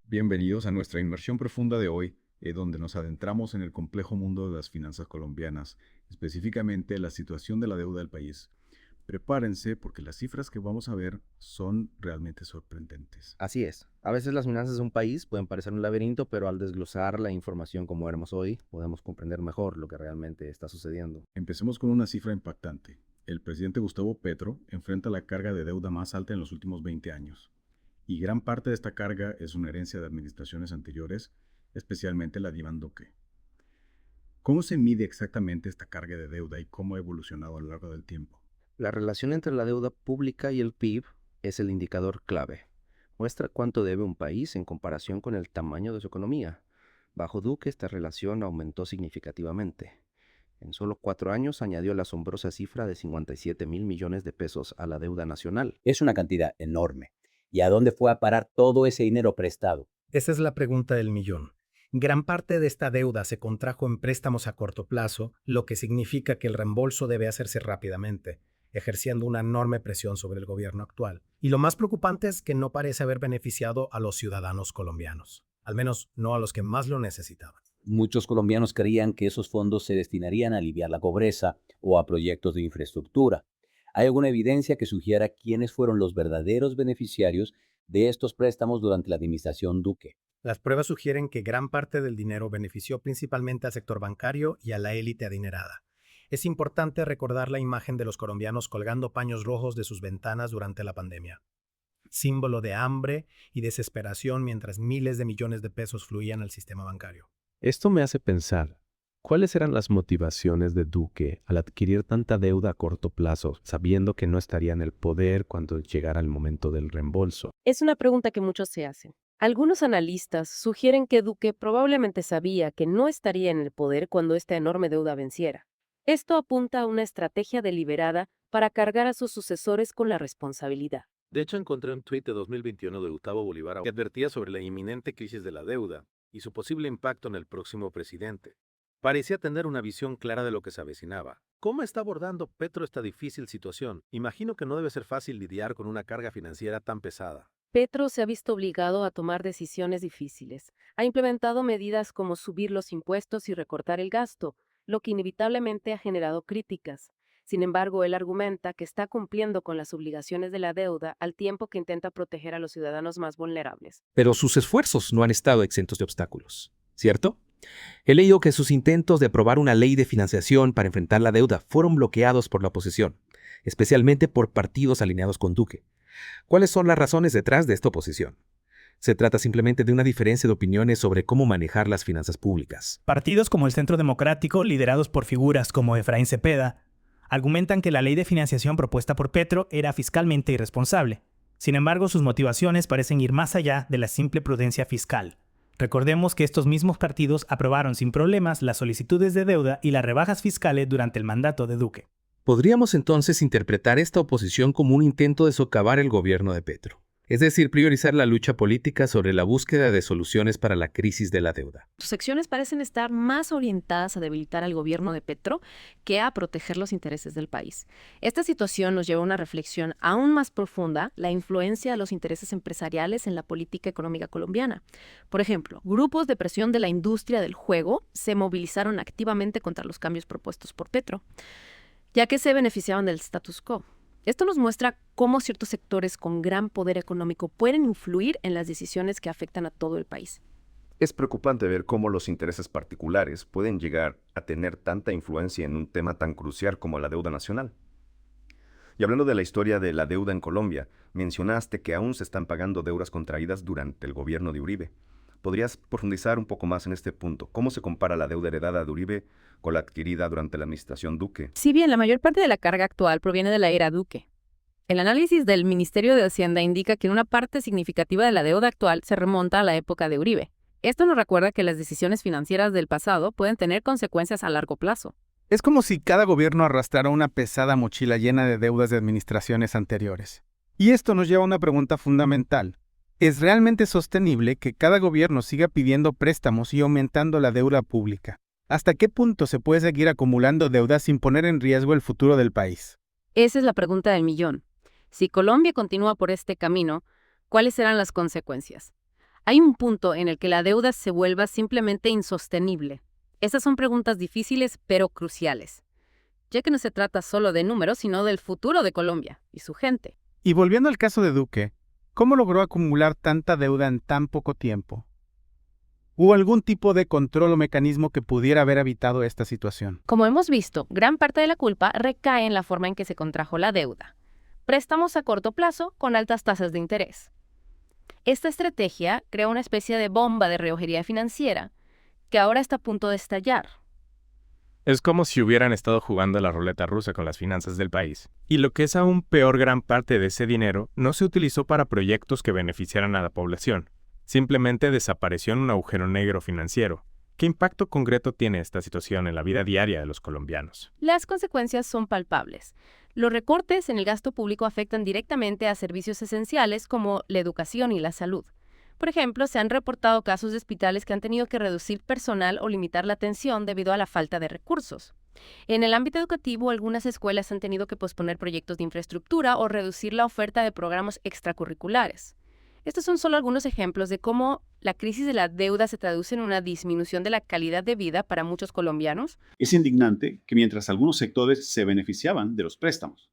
Bienvenidos a nuestra inmersión profunda de hoy, donde nos adentramos en el complejo mundo de las finanzas colombianas, específicamente la situación de la deuda del país. Prepárense porque las cifras que vamos a ver son realmente sorprendentes. Así es. A veces las finanzas de un país pueden parecer un laberinto, pero al desglosar la información como veremos hoy, podemos comprender mejor lo que realmente está sucediendo. Empecemos con una cifra impactante. El presidente Gustavo Petro enfrenta la carga de deuda más alta en los últimos 20 años. Y gran parte de esta carga es una herencia de administraciones anteriores, especialmente la de Iván Duque. ¿Cómo se mide exactamente esta carga de deuda y cómo ha evolucionado a lo largo del tiempo? La relación entre la deuda pública y el PIB es el indicador clave. Muestra cuánto debe un país en comparación con el tamaño de su economía. Bajo Duque, esta relación aumentó significativamente. En solo 4 años añadió la asombrosa cifra de 57.000 millones de pesos a la deuda nacional. Es una cantidad enorme. ¿Y a dónde fue a parar todo ese dinero prestado? Esa es la pregunta del millón. Gran parte de esta deuda se contrajo en préstamos a corto plazo, lo que significa que el reembolso debe hacerse rápidamente, ejerciendo una enorme presión sobre el gobierno actual. Y lo más preocupante es que no parece haber beneficiado a los ciudadanos colombianos, al menos no a los que más lo necesitaban. Muchos colombianos creían que esos fondos se destinarían a aliviar la pobreza o a proyectos de infraestructura. ¿Hay alguna evidencia que sugiera quiénes fueron los verdaderos beneficiarios de estos préstamos durante la administración Duque? Las pruebas sugieren que gran parte del dinero benefició principalmente al sector bancario y a la élite adinerada. Es importante recordar la imagen de los colombianos colgando paños rojos de sus ventanas durante la pandemia, símbolo de hambre y desesperación mientras miles de millones de pesos fluían al sistema bancario. Esto me hace pensar, ¿cuáles eran las motivaciones de Duque al adquirir tanta deuda a corto plazo, sabiendo que no estaría en el poder cuando llegara el momento del reembolso? Es una pregunta que muchos se hacen. Algunos analistas sugieren que Duque probablemente sabía que no estaría en el poder cuando esta enorme deuda venciera. Esto apunta a una estrategia deliberada para cargar a sus sucesores con la responsabilidad. De hecho, encontré un tuit de 2021 de Gustavo Bolívar que advertía sobre la inminente crisis de la deuda y su posible impacto en el próximo presidente. Parecía tener una visión clara de lo que se avecinaba. ¿Cómo está abordando Petro esta difícil situación? Imagino que no debe ser fácil lidiar con una carga financiera tan pesada. Petro se ha visto obligado a tomar decisiones difíciles. Ha implementado medidas como subir los impuestos y recortar el gasto, lo que inevitablemente ha generado críticas. Sin embargo, él argumenta que está cumpliendo con las obligaciones de la deuda al tiempo que intenta proteger a los ciudadanos más vulnerables. Pero sus esfuerzos no han estado exentos de obstáculos, ¿cierto? He leído que sus intentos de aprobar una ley de financiación para enfrentar la deuda fueron bloqueados por la oposición, especialmente por partidos alineados con Duque. ¿Cuáles son las razones detrás de esta oposición? ¿Se trata simplemente de una diferencia de opiniones sobre cómo manejar las finanzas públicas? Partidos como el Centro Democrático, liderados por figuras como Efraín Cepeda, argumentan que la ley de financiación propuesta por Petro era fiscalmente irresponsable. Sin embargo, sus motivaciones parecen ir más allá de la simple prudencia fiscal. Recordemos que estos mismos partidos aprobaron sin problemas las solicitudes de deuda y las rebajas fiscales durante el mandato de Duque. ¿Podríamos entonces interpretar esta oposición como un intento de socavar el gobierno de Petro? Es decir, priorizar la lucha política sobre la búsqueda de soluciones para la crisis de la deuda. Sus acciones parecen estar más orientadas a debilitar al gobierno de Petro que a proteger los intereses del país. Esta situación nos lleva a una reflexión aún más profunda, la influencia de los intereses empresariales en la política económica colombiana. Por ejemplo, grupos de presión de la industria del juego se movilizaron activamente contra los cambios propuestos por Petro, ya que se beneficiaban del status quo. Esto nos muestra cómo ciertos sectores con gran poder económico pueden influir en las decisiones que afectan a todo el país. Es preocupante ver cómo los intereses particulares pueden llegar a tener tanta influencia en un tema tan crucial como la deuda nacional. Y hablando de la historia de la deuda en Colombia, mencionaste que aún se están pagando deudas contraídas durante el gobierno de Uribe. ¿Podrías profundizar un poco más en este punto? ¿Cómo se compara la deuda heredada de Uribe con la adquirida durante la administración Duque? Si bien la mayor parte de la carga actual proviene de la era Duque, el análisis del Ministerio de Hacienda indica que una parte significativa de la deuda actual se remonta a la época de Uribe. Esto nos recuerda que las decisiones financieras del pasado pueden tener consecuencias a largo plazo. Es como si cada gobierno arrastrara una pesada mochila llena de deudas de administraciones anteriores. Y esto nos lleva a una pregunta fundamental. ¿Es realmente sostenible que cada gobierno siga pidiendo préstamos y aumentando la deuda pública? ¿Hasta qué punto se puede seguir acumulando deudas sin poner en riesgo el futuro del país? Esa es la pregunta del millón. Si Colombia continúa por este camino, ¿cuáles serán las consecuencias? Hay un punto en el que la deuda se vuelva simplemente insostenible. Estas son preguntas difíciles pero cruciales, ya que no se trata solo de números, sino del futuro de Colombia y su gente. Y volviendo al caso de Duque, ¿cómo logró acumular tanta deuda en tan poco tiempo? ¿Hubo algún tipo de control o mecanismo que pudiera haber evitado esta situación? Como hemos visto, gran parte de la culpa recae en la forma en que se contrajo la deuda. Préstamos a corto plazo con altas tasas de interés. Esta estrategia crea una especie de bomba de relojería financiera que ahora está a punto de estallar. Es como si hubieran estado jugando a la ruleta rusa con las finanzas del país. Y lo que es aún peor, gran parte de ese dinero no se utilizó para proyectos que beneficiaran a la población. Simplemente desapareció en un agujero negro financiero. ¿Qué impacto concreto tiene esta situación en la vida diaria de los colombianos? Las consecuencias son palpables. Los recortes en el gasto público afectan directamente a servicios esenciales como la educación y la salud. Por ejemplo, se han reportado casos de hospitales que han tenido que reducir personal o limitar la atención debido a la falta de recursos. En el ámbito educativo, algunas escuelas han tenido que posponer proyectos de infraestructura o reducir la oferta de programas extracurriculares. Estos son solo algunos ejemplos de cómo la crisis de la deuda se traduce en una disminución de la calidad de vida para muchos colombianos. Es indignante que mientras algunos sectores se beneficiaban de los préstamos,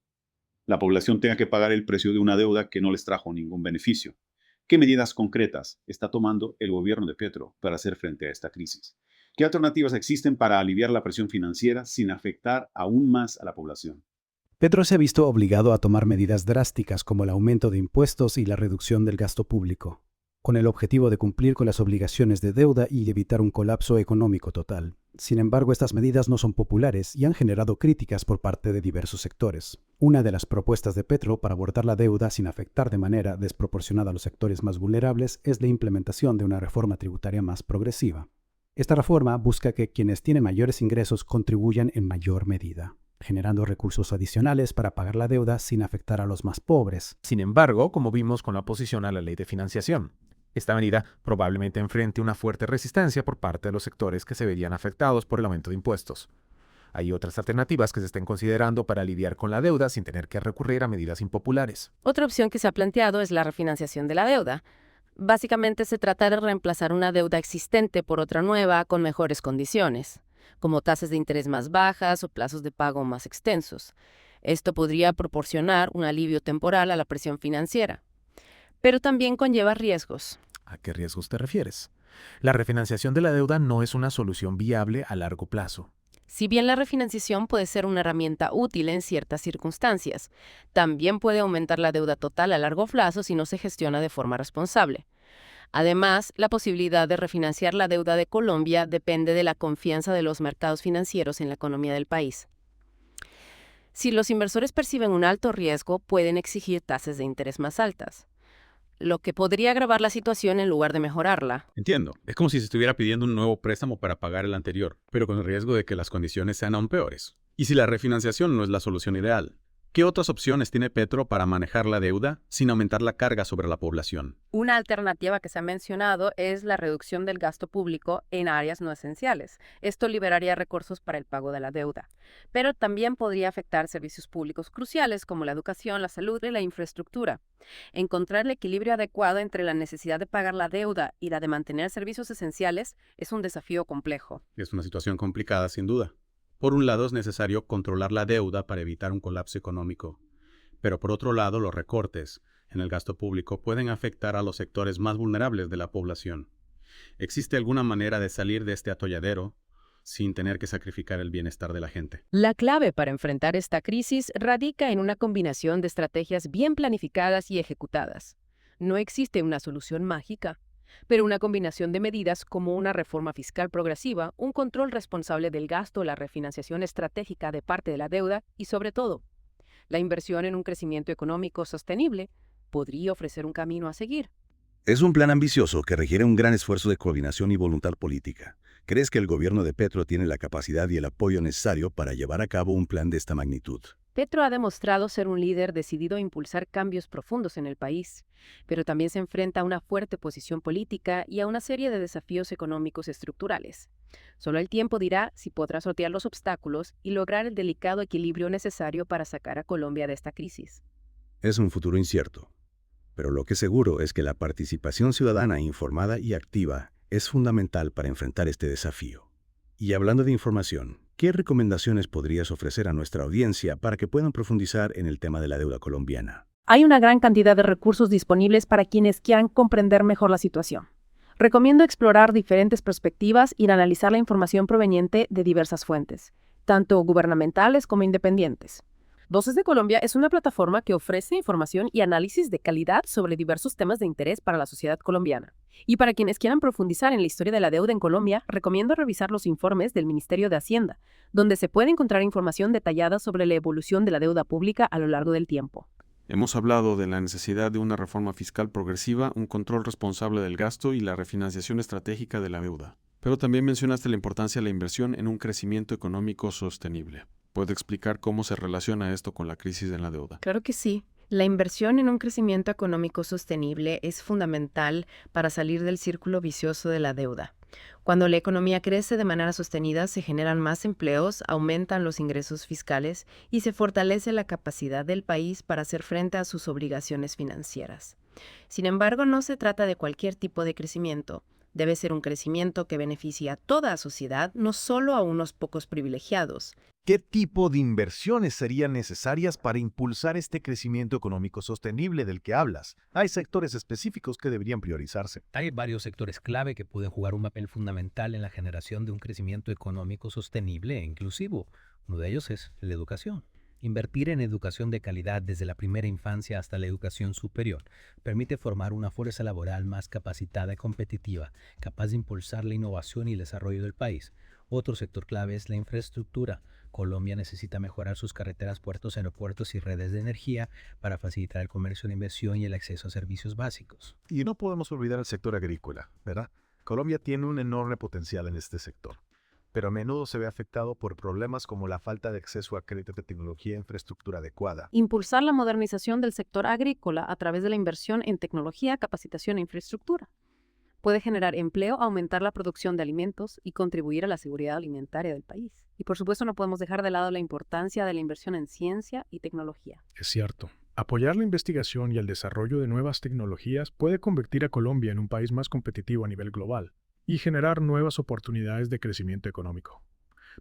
la población tenga que pagar el precio de una deuda que no les trajo ningún beneficio. ¿Qué medidas concretas está tomando el gobierno de Petro para hacer frente a esta crisis? ¿Qué alternativas existen para aliviar la presión financiera sin afectar aún más a la población? Petro se ha visto obligado a tomar medidas drásticas como el aumento de impuestos y la reducción del gasto público, con el objetivo de cumplir con las obligaciones de deuda y evitar un colapso económico total. Sin embargo, estas medidas no son populares y han generado críticas por parte de diversos sectores. Una de las propuestas de Petro para abordar la deuda sin afectar de manera desproporcionada a los sectores más vulnerables es la implementación de una reforma tributaria más progresiva. Esta reforma busca que quienes tienen mayores ingresos contribuyan en mayor medida, generando recursos adicionales para pagar la deuda sin afectar a los más pobres. Sin embargo, como vimos con la oposición a la ley de financiación, esta medida probablemente enfrente una fuerte resistencia por parte de los sectores que se verían afectados por el aumento de impuestos. Hay otras alternativas que se estén considerando para lidiar con la deuda sin tener que recurrir a medidas impopulares. Otra opción que se ha planteado es la refinanciación de la deuda. Básicamente se trata de reemplazar una deuda existente por otra nueva con mejores condiciones, como tasas de interés más bajas o plazos de pago más extensos. Esto podría proporcionar un alivio temporal a la presión financiera, pero también conlleva riesgos. ¿A qué riesgos te refieres? La refinanciación de la deuda no es una solución viable a largo plazo. Si bien la refinanciación puede ser una herramienta útil en ciertas circunstancias, también puede aumentar la deuda total a largo plazo si no se gestiona de forma responsable. Además, la posibilidad de refinanciar la deuda de Colombia depende de la confianza de los mercados financieros en la economía del país. Si los inversores perciben un alto riesgo, pueden exigir tasas de interés más altas, lo que podría agravar la situación en lugar de mejorarla. Entiendo. Es como si se estuviera pidiendo un nuevo préstamo para pagar el anterior, pero con el riesgo de que las condiciones sean aún peores. Y si la refinanciación no es la solución ideal, ¿qué otras opciones tiene Petro para manejar la deuda sin aumentar la carga sobre la población? Una alternativa que se ha mencionado es la reducción del gasto público en áreas no esenciales. Esto liberaría recursos para el pago de la deuda, pero también podría afectar servicios públicos cruciales como la educación, la salud y la infraestructura. Encontrar el equilibrio adecuado entre la necesidad de pagar la deuda y la de mantener servicios esenciales es un desafío complejo. Es una situación complicada, sin duda. Por un lado, es necesario controlar la deuda para evitar un colapso económico, pero por otro lado, los recortes en el gasto público pueden afectar a los sectores más vulnerables de la población. ¿Existe alguna manera de salir de este atolladero sin tener que sacrificar el bienestar de la gente? La clave para enfrentar esta crisis radica en una combinación de estrategias bien planificadas y ejecutadas. No existe una solución mágica, pero una combinación de medidas como una reforma fiscal progresiva, un control responsable del gasto, la refinanciación estratégica de parte de la deuda y, sobre todo, la inversión en un crecimiento económico sostenible podría ofrecer un camino a seguir. Es un plan ambicioso que requiere un gran esfuerzo de coordinación y voluntad política. ¿Crees que el gobierno de Petro tiene la capacidad y el apoyo necesario para llevar a cabo un plan de esta magnitud? Petro ha demostrado ser un líder decidido a impulsar cambios profundos en el país, pero también se enfrenta a una fuerte posición política y a una serie de desafíos económicos estructurales. Solo el tiempo dirá si podrá sortear los obstáculos y lograr el delicado equilibrio necesario para sacar a Colombia de esta crisis. Es un futuro incierto, Pero lo que es seguro es que la participación ciudadana informada y activa es fundamental para enfrentar este desafío. Y hablando de información, ¿qué recomendaciones podrías ofrecer a nuestra audiencia para que puedan profundizar en el tema de la deuda colombiana? Hay una gran cantidad de recursos disponibles para quienes quieran comprender mejor la situación. Recomiendo explorar diferentes perspectivas y analizar la información proveniente de diversas fuentes, tanto gubernamentales como independientes. Voces de Colombia es una plataforma que ofrece información y análisis de calidad sobre diversos temas de interés para la sociedad colombiana. Y para quienes quieran profundizar en la historia de la deuda en Colombia, recomiendo revisar los informes del Ministerio de Hacienda, donde se puede encontrar información detallada sobre la evolución de la deuda pública a lo largo del tiempo. Hemos hablado de la necesidad de una reforma fiscal progresiva, un control responsable del gasto y la refinanciación estratégica de la deuda. Pero también mencionaste la importancia de la inversión en un crecimiento económico sostenible. ¿Puede explicar cómo se relaciona esto con la crisis en la deuda? Claro que sí. La inversión en un crecimiento económico sostenible es fundamental para salir del círculo vicioso de la deuda. Cuando la economía crece de manera sostenida, se generan más empleos, aumentan los ingresos fiscales y se fortalece la capacidad del país para hacer frente a sus obligaciones financieras. Sin embargo, no se trata de cualquier tipo de crecimiento. Debe ser un crecimiento que beneficie a toda la sociedad, no solo a unos pocos privilegiados. ¿Qué tipo de inversiones serían necesarias para impulsar este crecimiento económico sostenible del que hablas? Hay sectores específicos que deberían priorizarse. Hay varios sectores clave que pueden jugar un papel fundamental en la generación de un crecimiento económico sostenible e inclusivo. Uno de ellos es la educación. Invertir en educación de calidad desde la primera infancia hasta la educación superior permite formar una fuerza laboral más capacitada y competitiva, capaz de impulsar la innovación y el desarrollo del país. Otro sector clave es la infraestructura. Colombia necesita mejorar sus carreteras, puertos, aeropuertos y redes de energía para facilitar el comercio, la inversión y el acceso a servicios básicos. Y no podemos olvidar el sector agrícola, ¿verdad? Colombia tiene un enorme potencial en este sector, pero a menudo se ve afectado por problemas como la falta de acceso a crédito de tecnología e infraestructura adecuada. Impulsar la modernización del sector agrícola a través de la inversión en tecnología, capacitación e infraestructura puede generar empleo, aumentar la producción de alimentos y contribuir a la seguridad alimentaria del país. Y por supuesto no podemos dejar de lado la importancia de la inversión en ciencia y tecnología. Es cierto. Apoyar la investigación y el desarrollo de nuevas tecnologías puede convertir a Colombia en un país más competitivo a nivel global y generar nuevas oportunidades de crecimiento económico.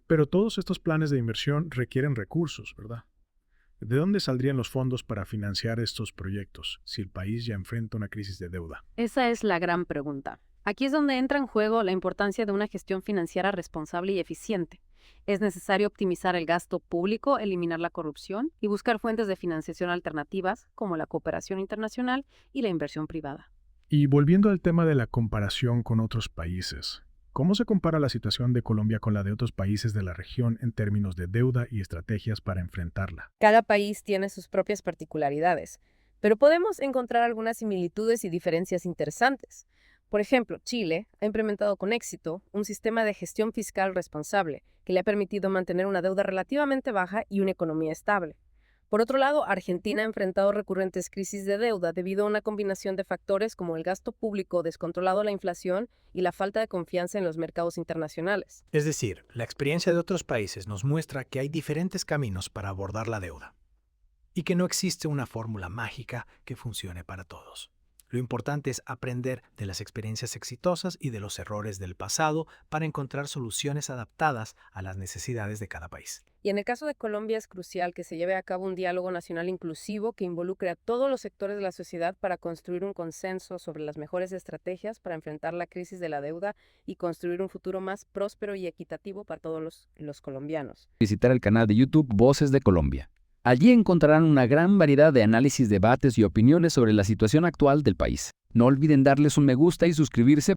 Pero todos estos planes de inversión requieren recursos, ¿verdad? ¿De dónde saldrían los fondos para financiar estos proyectos si el país ya enfrenta una crisis de deuda? Esa es la gran pregunta. Aquí es donde entra en juego la importancia de una gestión financiera responsable y eficiente. Es necesario optimizar el gasto público, eliminar la corrupción y buscar fuentes de financiación alternativas como la cooperación internacional y la inversión privada. Y volviendo al tema de la comparación con otros países, ¿cómo se compara la situación de Colombia con la de otros países de la región en términos de deuda y estrategias para enfrentarla? Cada país tiene sus propias particularidades, pero podemos encontrar algunas similitudes y diferencias interesantes. Por ejemplo, Chile ha implementado con éxito un sistema de gestión fiscal responsable que le ha permitido mantener una deuda relativamente baja y una economía estable. Por otro lado, Argentina ha enfrentado recurrentes crisis de deuda debido a una combinación de factores como el gasto público descontrolado, la inflación y la falta de confianza en los mercados internacionales. Es decir, la experiencia de otros países nos muestra que hay diferentes caminos para abordar la deuda y que no existe una fórmula mágica que funcione para todos. Lo importante es aprender de las experiencias exitosas y de los errores del pasado para encontrar soluciones adaptadas a las necesidades de cada país. Y en el caso de Colombia es crucial que se lleve a cabo un diálogo nacional inclusivo que involucre a todos los sectores de la sociedad para construir un consenso sobre las mejores estrategias para enfrentar la crisis de la deuda y construir un futuro más próspero y equitativo para todos los colombianos. Visitar el canal de YouTube Voces de Colombia. Allí encontrarán una gran variedad de análisis, debates y opiniones sobre la situación actual del país. No olviden darles un me gusta y suscribirse